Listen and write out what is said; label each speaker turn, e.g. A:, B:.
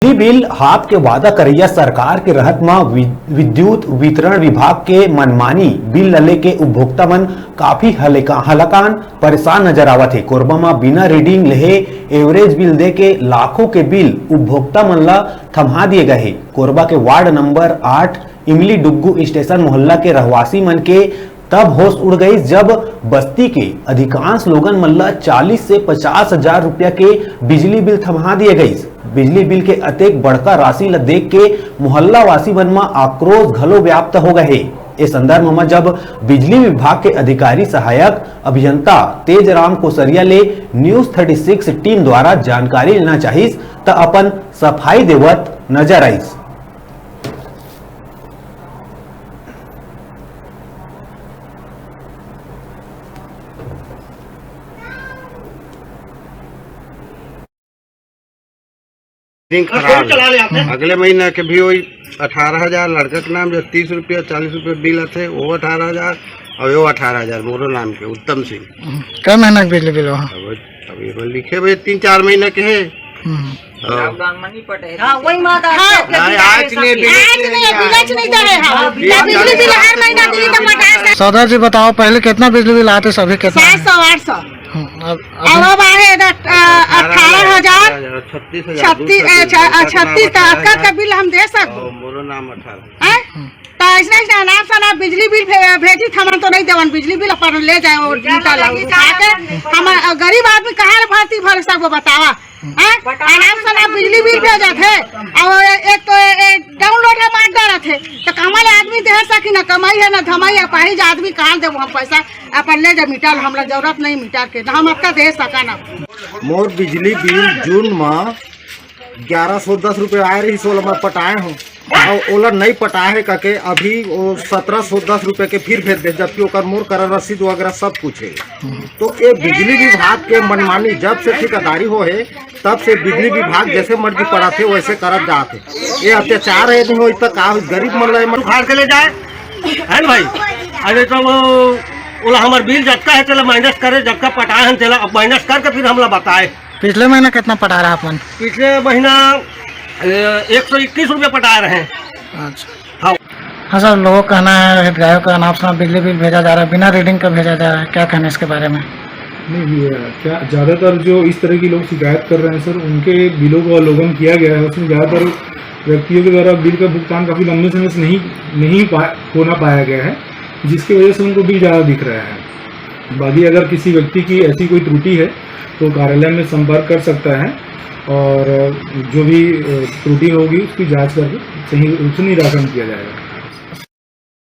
A: बिजली बिल हाथ के वादा करैया सरकार के रहत म विद्युत वितरण विभाग के मनमानी बिल लले के उपभोक्ता मन काफी हलकान परेशान नजर आवत है। कोरबा में बिना रीडिंग लेहे एवरेज बिल दे के लाखों के बिल उपभोक्ता मन ला थमा दिए गए है। कोरबा के वार्ड नंबर 8 इमली डुग्गू स्टेशन मोहल्ला के रहवासी मन के तब होश उड़ गई जब बस्ती के अधिकांश लोगन मन ला 40 से 50 हजार रुपया के बिजली बिल थमा दिए गई। बिजली बिल के अतेक बड़का राशि ला देख के मोहल्ला वासी मन में आक्रोश घलो व्याप्त हो गए है। इस संदर्भ में जब बिजली विभाग के अधिकारी सहायक अभियंता तेजराम कोसरिया ले न्यूज 36 टीम द्वारा जानकारी लेना चाहिए त अपन सफाई देवत नजर आई।
B: अगले महीना के भी वही 18,000 लड़का के नाम जो 30 रुपया 40 रुपया बिल आते वो 18,000 और वो 18,000 मोरो नाम के उत्तम सिंह।
C: क्या महीना के बिजली बिल हो?
B: अब लिखे भाई 3-4 महीने के है।
C: सौदा जी बताओ पहले कितना बिजली बिल आते सभी कितना?
D: 700-800 अब आए 18,000 36 का बिल हम दे सकते।
B: मोरो नाम 18
D: तो ऐसा नाम से ना बिजली बिल भेजी हम तो नहीं देवन। बिजली बिल अपन ले जाए और हम गरीब आदमी कहाँ भर्ती भर सकते बतावा। आराम से ना बिजली बिल भेजा थे और एक तो डाउनलोड है मार थे तो कमाल आदमी दे सकी ना कमाई है ना धमाई है पाही आदमी कहाँ देव हम पैसा अपन ले जा मीटर हमरा जरूरत नहीं मीटर के हम आपका दे सका ना।
E: मोर बिजली बिल जून में 1110 रुपये आए रही 16 में पटाए हूँ और ओला नहीं पटाए है करके अभी वो 1710 रुपये के फिर भेज दे जबकि ओकर मोर कर रसीद वगैरह सब कुछ है। तो ये बिजली विभाग के मनमानी जब से ठेकेदारी हो है तब से बिजली विभाग जैसे मर्जी पड़ाते वैसे करत जाते। ये अत्याचार है नहीं हो तक का गरीब मन
F: उखाड़ के ले जाए है भाई। अरे तो वो हमारे बिल जटका है चलो माइनस करे जबका पटाए हम चला अब माइनस करके फिर हमला बताए।
C: पिछले महीना कितना पटा रहा अपन?
F: पिछले महीना 121 रुपये पटा रहे हैं।
C: अच्छा हाँ सर, लोगों का कहना है हितग्राहियों का नाम से बिजली बिल भेजा जा रहा है बिना रीडिंग का भेजा जा रहा है, क्या कहना है इसके बारे में?
G: नहीं क्या ज़्यादातर जो इस तरह की लोग शिकायत कर रहे हैं सर उनके बिलों का अवलोकन किया गया है। उसमें ज़्यादातर व्यक्तियों के द्वारा बिल का भुगतान काफ़ी लंबे समय से नहीं होना पाया गया है जिसकी वजह से उनको बिल ज़्यादा दिख रहा है। बाकी अगर किसी व्यक्ति की ऐसी कोई त्रुटि है तो कार्यालय में संपर्क कर सकता है और जो भी त्रुटि होगी उसकी जांच करके सही रूप से निराकरण किया जाएगा।